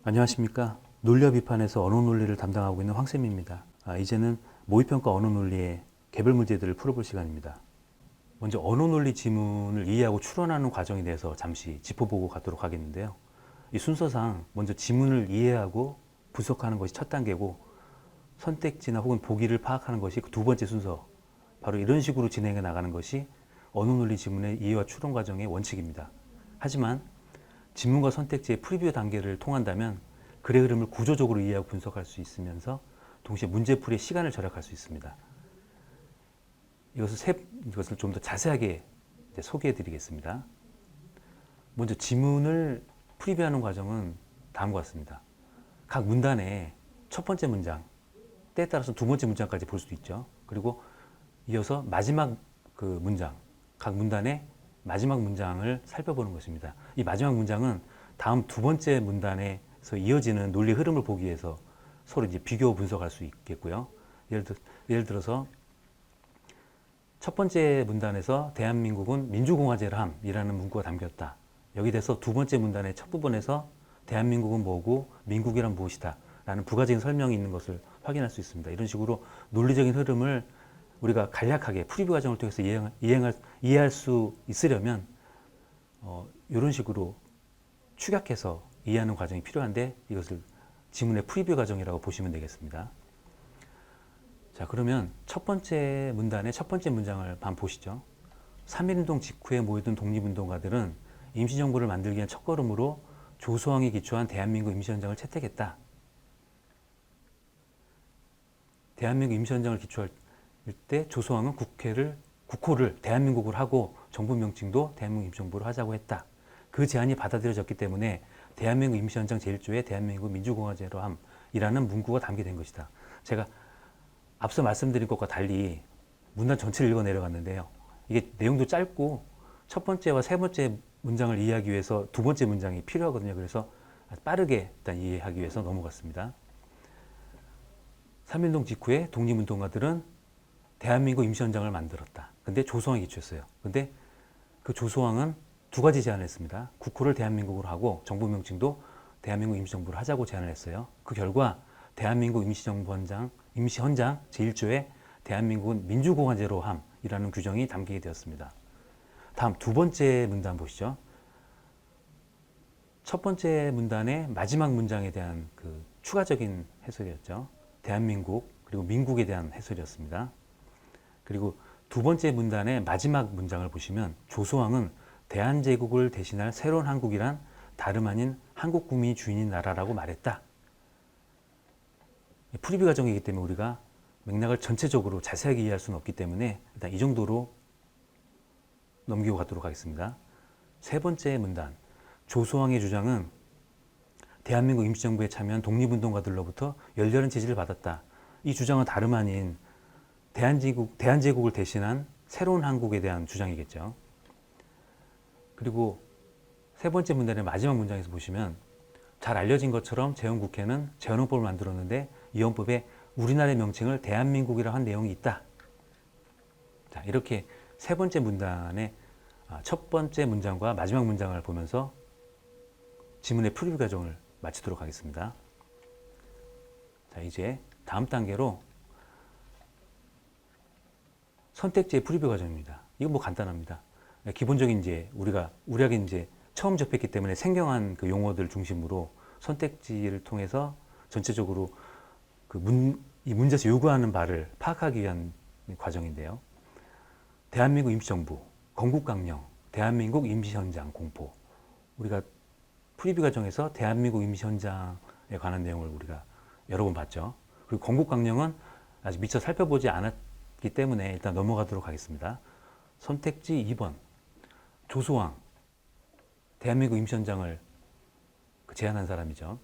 안녕하십니까. 논리와 비판에서 언어 논리를 담당하고 있는 황쌤입니다. 이제는 모의평가 언어 논리의 개별 문제들을 풀어볼 시간입니다. 먼저 언어 논리 지문을 이해하고 추론하는 과정에 대해서 잠시 짚어보고 가도록 하겠는데요. 이 순서상 먼저 지문을 이해하고 분석하는 것이 첫 단계고, 선택지나 혹은 보기를 파악하는 것이 두 번째 순서, 바로 이런 식으로 진행해 나가는 것이 언어 논리 지문의 이해와 추론 과정의 원칙입니다. 하지만 지문과 선택지의 프리뷰 단계를 통한다면 글의 흐름을 구조적으로 이해하고 분석할 수 있으면서 동시에 문제풀이의 시간을 절약할 수 있습니다. 이것을 좀 더 자세하게 소개해 드리겠습니다. 먼저 지문을 프리뷰하는 과정은 다음과 같습니다. 각 문단의 첫 번째 문장, 때에 따라서 두 번째 문장까지 볼 수도 있죠. 그리고 이어서 마지막 문장, 각 문단의 마지막 문장을 살펴보는 것입니다. 이 마지막 문장은 다음 두 번째 문단에서 이어지는 논리 흐름을 보기 위해서 서로 이제 비교 분석할 수 있겠고요. 예를 들어서 첫 번째 문단에서 대한민국은 민주공화제를 함이라는 문구가 담겼다. 여기 대해서 두 번째 문단의 첫 부분에서 대한민국은 뭐고 민국이란 무엇이다 라는 부가적인 설명이 있는 것을 확인할 수 있습니다. 이런 식으로 논리적인 흐름을 우리가 간략하게 프리뷰 과정을 통해서 이해할 수 있으려면 이런 식으로 축약해서 이해하는 과정이 필요한데, 이것을 지문의 프리뷰 과정이라고 보시면 되겠습니다. 자, 그러면 첫 번째 문단의 첫 번째 문장을 한번 보시죠. 3.1운동 직후에 모여든 독립운동가들은 임시정부를 만들기 위한 첫걸음으로 조소왕이 기초한 대한민국 임시헌장을 채택했다. 대한민국 임시헌장을 기초할 때 조소왕은 국호를 대한민국으로 하고 정부 명칭도 대한민국 임시정부로 하자고 했다. 그 제안이 받아들여졌기 때문에 대한민국 임시헌장 제1조에 대한민국 민주공화제로 함이라는 문구가 담겨진 것이다. 제가 앞서 말씀드린 것과 달리 문단 전체를 읽어 내려갔는데요. 이게 내용도 짧고 첫 번째와 세 번째 문장을 이해하기 위해서 두 번째 문장이 필요하거든요. 그래서 빠르게 일단 이해하기 위해서 넘어갔습니다. 3.1운동 직후에 독립운동가들은 대한민국 임시헌장을 만들었다. 근데 조소왕이 기초였어요. 근데 그 조소왕은 두 가지 제안을 했습니다. 국호를 대한민국으로 하고 정부 명칭도 대한민국 임시정부로 하자고 제안을 했어요. 그 결과 대한민국 임시헌장 제1조에 대한민국은 민주공화제로 함이라는 규정이 담기게 되었습니다. 다음 두 번째 문단 보시죠. 첫 번째 문단의 마지막 문장에 대한 추가적인 해설이었죠. 대한민국 그리고 민국에 대한 해설이었습니다. 그리고 두 번째 문단의 마지막 문장을 보시면 조소왕은 대한제국을 대신할 새로운 한국이란 다름 아닌 한국 국민이 주인인 나라라고 말했다. 프리뷰 과정이기 때문에 우리가 맥락을 전체적으로 자세하게 이해할 수는 없기 때문에 일단 이 정도로 넘기고 가도록 하겠습니다. 세 번째 문단, 조소왕의 주장은 대한민국 임시정부에 참여한 독립운동가들로부터 열렬한 지지를 받았다. 이 주장은 다름 아닌 대한제국을 대신한 새로운 한국에 대한 주장이겠죠. 그리고 세 번째 문단의 마지막 문장에서 보시면 잘 알려진 것처럼 재헌국회는 재헌헌법을 만들었는데 이 헌법에 우리나라의 명칭을 대한민국이라고 한 내용이 있다. 자, 이렇게 세 번째 문단의 첫 번째 문장과 마지막 문장을 보면서 지문의 프리뷰 과정을 마치도록 하겠습니다. 자, 이제 다음 단계로 선택지의 프리뷰 과정입니다. 이거 뭐 간단합니다. 기본적인 우리가 처음 접했기 때문에 생경한 용어들 중심으로 선택지를 통해서 전체적으로 이 문제에서 요구하는 바를 파악하기 위한 과정인데요. 대한민국 임시정부, 건국강령, 대한민국 임시헌장 공포. 우리가 프리뷰 과정에서 대한민국 임시헌장에 관한 내용을 우리가 여러 번 봤죠. 그리고 건국강령은 아직 미처 살펴보지 않았기 때문에 일단 넘어가도록 하겠습니다. 선택지 2번, 조소왕, 대한민국 임시헌장을 제안한 사람이죠.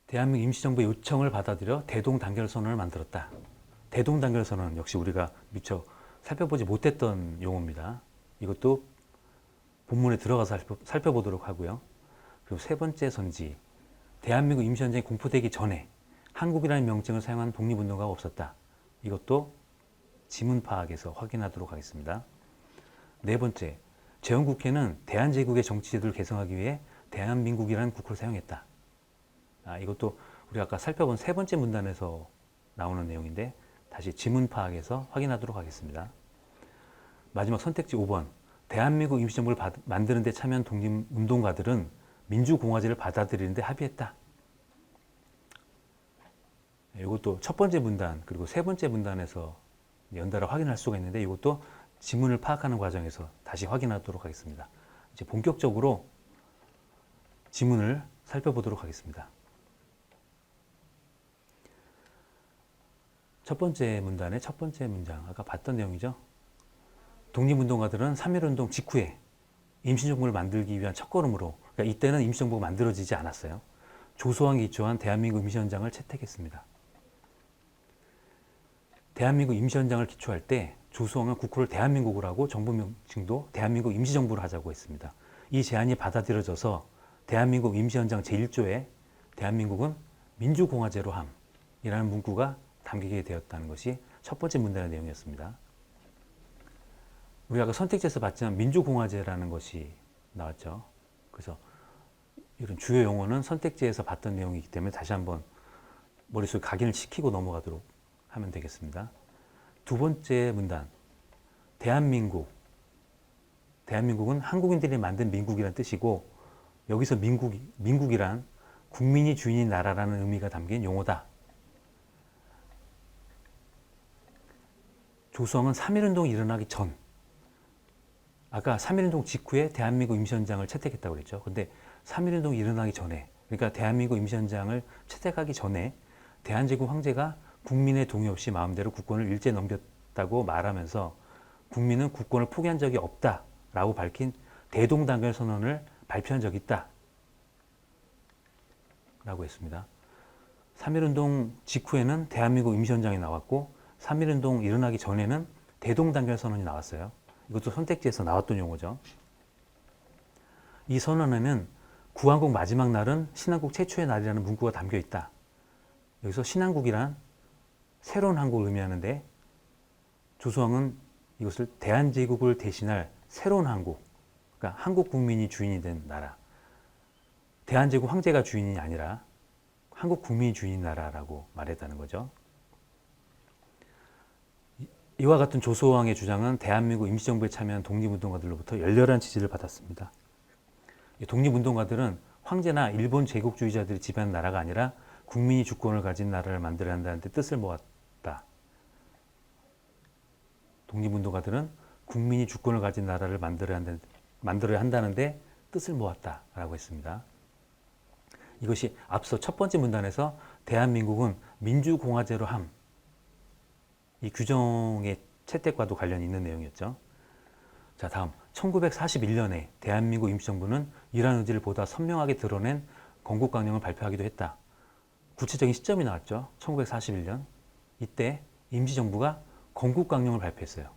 대한민국 임시정부의 요청을 받아들여 대동단결선언을 만들었다. 대동단결선언 역시 우리가 미처 살펴보지 못했던 용어입니다. 이것도 본문에 들어가서 살펴보도록 하고요. 그리고 세 번째 선지, 대한민국 임시헌장이 공포되기 전에 한국이라는 명칭을 사용한 독립운동가가 없었다. 이것도 지문 파악에서 확인하도록 하겠습니다. 네 번째, 재헌국회는 대한제국의 정치제도를 개성하기 위해 대한민국이라는 국호를 사용했다. 이것도 우리가 아까 살펴본 세 번째 문단에서 나오는 내용인데 다시 지문 파악해서 확인하도록 하겠습니다. 마지막 선택지 5번. 대한민국 임시정부를 만드는 데 참여한 독립운동가들은 민주공화제를 받아들이는 데 합의했다. 이것도 첫 번째 문단 그리고 세 번째 문단에서 연달아 확인할 수가 있는데 이것도 지문을 파악하는 과정에서 다시 확인하도록 하겠습니다. 이제 본격적으로 지문을 살펴보도록 하겠습니다. 첫 번째 문단의 첫 번째 문장, 아까 봤던 내용이죠. 독립운동가들은 3.1운동 직후에 임시정부를 만들기 위한 첫걸음으로, 그러니까 이때는 임시정부가 만들어지지 않았어요. 조소왕이 기초한 대한민국 임시헌장을 채택했습니다. 대한민국 임시헌장을 기초할 때 조소왕은 국호를 대한민국으로 하고 정부 명칭도 대한민국 임시정부로 하자고 했습니다. 이 제안이 받아들여져서 대한민국 임시헌장 제1조에 대한민국은 민주공화제로 함이라는 문구가 담기게 되었다는 것이 첫 번째 문단의 내용이었습니다. 우리가 아까 선택지에서 봤지만 민주공화제라는 것이 나왔죠. 그래서 이런 주요 용어는 선택지에서 봤던 내용이기 때문에 다시 한번 머릿속에 각인을 시키고 넘어가도록 하면 되겠습니다. 두 번째 문단, 대한민국은 한국인들이 만든 민국이라는 뜻이고 여기서 민국이란 국민이 주인인 나라라는 의미가 담긴 용어다. 조소왕은 3.1운동이 일어나기 전, 아까 3.1운동 직후에 대한민국 임시헌장을 채택했다고 그랬죠. 근데 3.1운동이 일어나기 전에, 그러니까 대한민국 임시헌장을 채택하기 전에 대한제국 황제가 국민의 동의 없이 마음대로 국권을 일제 넘겼다고 말하면서 국민은 국권을 포기한 적이 없다라고 밝힌 대동단결 선언을 발표한 적이 있다 라고 했습니다. 3.1운동 직후에는 대한민국 임시헌장이 나왔고 3.1운동 일어나기 전에는 대동단결 선언이 나왔어요. 이것도 선택지에서 나왔던 용어죠. 이 선언에는 구한국 마지막 날은 신한국 최초의 날이라는 문구가 담겨 있다. 여기서 신한국이란 새로운 한국을 의미하는데 조소왕은 이것을 대한제국을 대신할 새로운 한국, 그러니까 한국 국민이 주인이 된 나라, 대한제국 황제가 주인이 아니라 한국 국민이 주인인 나라라고 말했다는 거죠. 이와 같은 조소왕의 주장은 대한민국 임시정부에 참여한 독립운동가들로부터 열렬한 지지를 받았습니다. 독립운동가들은 황제나 일본 제국주의자들이 지배하는 나라가 아니라 국민이 주권을 가진 나라를 만들어야 한다는 데 뜻을 모았다. 독립운동가들은 국민이 주권을 가진 나라를 만들어야 한다는 데 뜻을 모았다라고 했습니다. 이것이 앞서 첫 번째 문단에서 대한민국은 민주공화제로 함, 이 규정의 채택과도 관련이 있는 내용이었죠. 자, 다음 1941년에 대한민국 임시정부는 이러한 의지를 보다 선명하게 드러낸 건국강령을 발표하기도 했다. 구체적인 시점이 나왔죠. 1941년. 이때 임시정부가 건국강령을 발표했어요.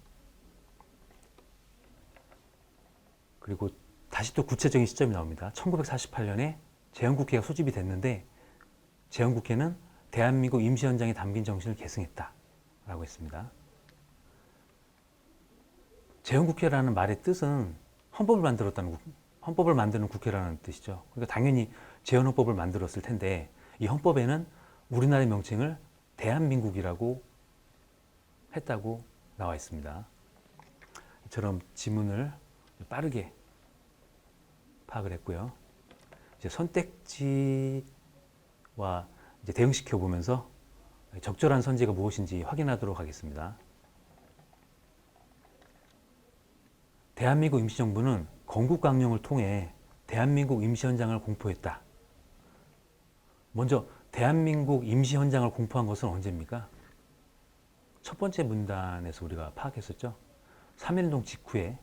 그리고 다시 또 구체적인 시점이 나옵니다. 1948년에 제헌국회가 소집이 됐는데 제헌국회는 대한민국 임시헌장에 담긴 정신을 계승했다 라고 했습니다. 제헌국회라는 말의 뜻은 헌법을 만드는 국회라는 뜻이죠. 그러니까 당연히 제헌헌법을 만들었을 텐데 이 헌법에는 우리나라의 명칭을 대한민국이라고 했다고 나와 있습니다. 이처럼 지문을 빠르게 파악을 했고요. 이제 선택지와 이제 대응시켜 보면서 적절한 선지가 무엇인지 확인하도록 하겠습니다. 대한민국 임시정부는 건국강령을 통해 대한민국 임시헌장을 공포했다. 먼저 대한민국 임시헌장을 공포한 것은 언제입니까? 첫 번째 문단에서 우리가 파악했었죠. 3.1운동 직후에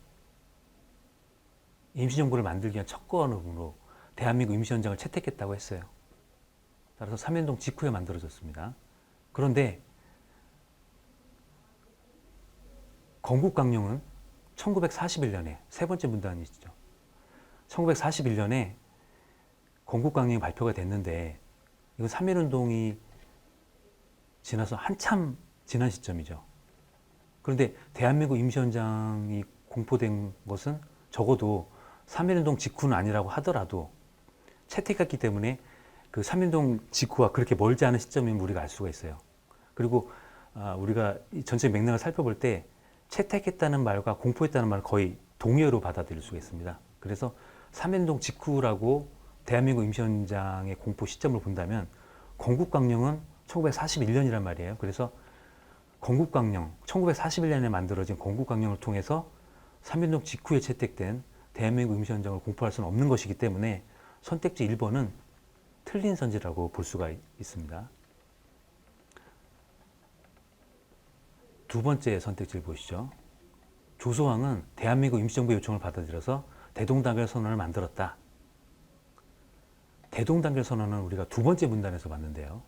임시정부를 만들기 위한 첫걸음으로 대한민국 임시헌장을 채택했다고 했어요. 따라서 3.1운동 직후에 만들어졌습니다. 그런데 건국강령은 1941년에 세 번째 문단이시죠. 1941년에 건국강령이 발표가 됐는데 이건 3.1운동이 지나서 한참 지난 시점이죠. 그런데 대한민국 임시헌장이 공포된 것은 적어도 3.1운동 직후는 아니라고 하더라도 채택했기 때문에 그 삼인동 직후와 그렇게 멀지 않은 시점임을 우리가 알 수가 있어요. 그리고 우리가 이 전체 맥락을 살펴볼 때 채택했다는 말과 공포했다는 말을 거의 동의어로 받아들일 수가 있습니다. 그래서 삼인동 직후라고 대한민국 임시현장의 공포 시점을 본다면 건국강령은 1941년이란 말이에요. 그래서 건국강령, 1941년에 만들어진 건국강령을 통해서 삼인동 직후에 채택된 대한민국 임시현장을 공포할 수는 없는 것이기 때문에 선택지 1번은 틀린 선지라고 볼 수가 있습니다. 두 번째 선택지를 보시죠. 조소왕은 대한민국 임시정부의 요청을 받아들여서 대동단결 선언을 만들었다. 대동단결 선언은 우리가 두 번째 문단에서 봤는데요.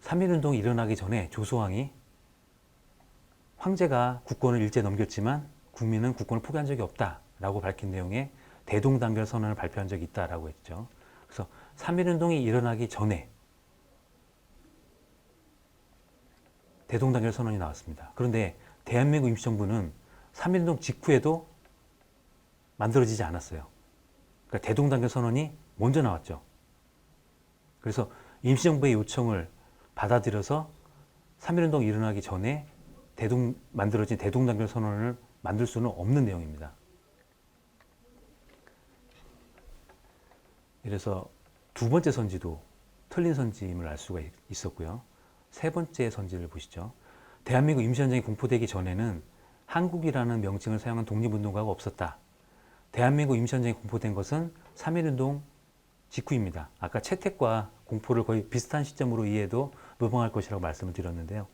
3.1운동이 일어나기 전에 조소왕이 황제가 국권을 일제 넘겼지만 국민은 국권을 포기한 적이 없다라고 밝힌 내용의 대동단결 선언을 발표한 적이 있다라고 했죠. 그래서 3.1운동이 일어나기 전에 대동단결 선언이 나왔습니다. 그런데 대한민국 임시정부는 3.1운동 직후에도 만들어지지 않았어요. 그러니까 대동단결 선언이 먼저 나왔죠. 그래서 임시정부의 요청을 받아들여서 3.1운동이 일어나기 전에 만들어진 대동단결 선언을 만들 수는 없는 내용입니다. 이래서 두 번째 선지도 틀린 선지임을 알 수가 있었고요. 세 번째 선지를 보시죠. 대한민국 임시현장이 공포되기 전에는 한국이라는 명칭을 사용한 독립운동가가 없었다. 대한민국 임시현장이 공포된 것은 3.1운동 직후입니다. 아까 채택과 공포를 거의 비슷한 시점으로 이해해도 무방할 것이라고 말씀을 드렸는데요.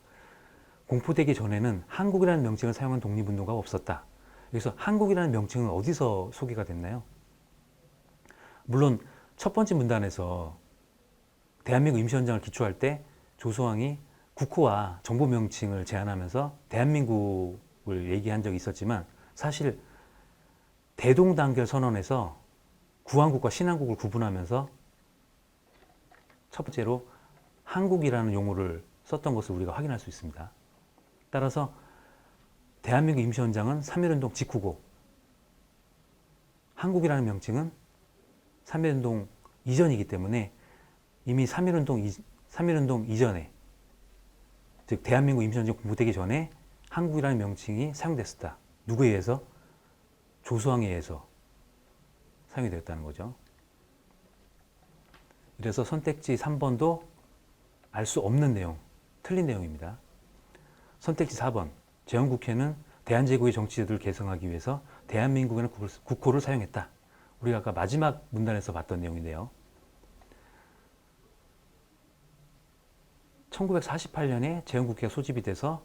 공포되기 전에는 한국이라는 명칭을 사용한 독립운동가가 없었다. 그래서 한국이라는 명칭은 어디서 소개가 됐나요? 물론 첫 번째 문단에서 대한민국 임시현장을 기초할 때 조소왕이 국호와 정부 명칭을 제안하면서 대한민국을 얘기한 적이 있었지만 사실 대동단결 선언에서 구한국과 신한국을 구분하면서 첫 번째로 한국이라는 용어를 썼던 것을 우리가 확인할 수 있습니다. 따라서 대한민국 임시현장은 3.1운동 직후고 한국이라는 명칭은 3.1운동 이전이기 때문에 이미 3.1운동 이전에 즉 대한민국 임시현장 공포되기 전에 한국이라는 명칭이 사용됐었다. 누구에 의해서? 조소왕에 의해서 사용이 되었다는 거죠. 그래서 선택지 3번도 알 수 없는 내용, 틀린 내용입니다. 선택지 4번, 제헌국회는 대한제국의 정치제도를 개성하기 위해서 대한민국에는 국호를 사용했다. 우리가 아까 마지막 문단에서 봤던 내용인데요. 1948년에 제헌국회가 소집이 돼서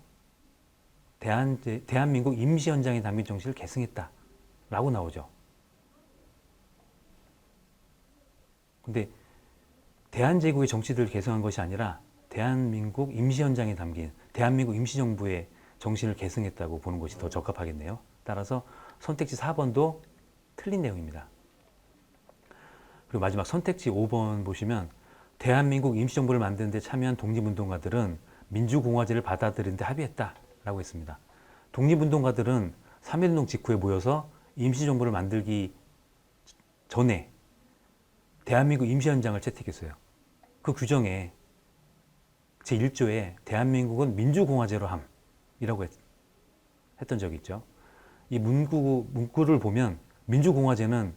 대한민국 임시현장에 담긴 정신을 계승했다 라고 나오죠. 근데 대한제국의 정치들을 계승한 것이 아니라 대한민국 임시현장에 담긴 대한민국 임시정부의 정신을 계승했다고 보는 것이 더 적합하겠네요. 따라서 선택지 4번도 틀린 내용입니다. 그리고 마지막 선택지 5번 보시면 대한민국 임시정부를 만드는 데 참여한 독립운동가들은 민주공화제를 받아들이는 데 합의했다라고 했습니다. 독립운동가들은 3.1운동 직후에 모여서 임시정부를 만들기 전에 대한민국 임시현장을 채택했어요. 그 규정에 제1조에 대한민국은 민주공화제로 함이라고 했던 적이 있죠. 이 문구를 보면 민주공화제는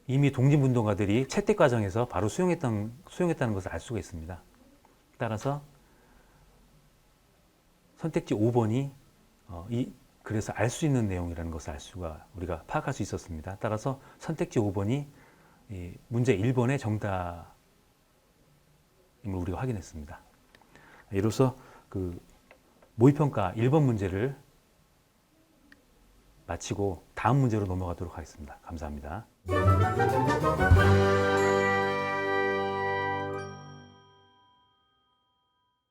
이미 독립운동가들이 채택 과정에서 바로 수용했다는 것을 알 수가 있습니다. 따라서 선택지 5번이 그래서 알 수 있는 내용이라는 것을 우리가 파악할 수 있었습니다. 따라서 선택지 5번이 문제 1번의 정답임을 우리가 확인했습니다. 이로써 그 모의평가 1번 문제를 마치고 다음 문제로 넘어가도록 하겠습니다. 감사합니다.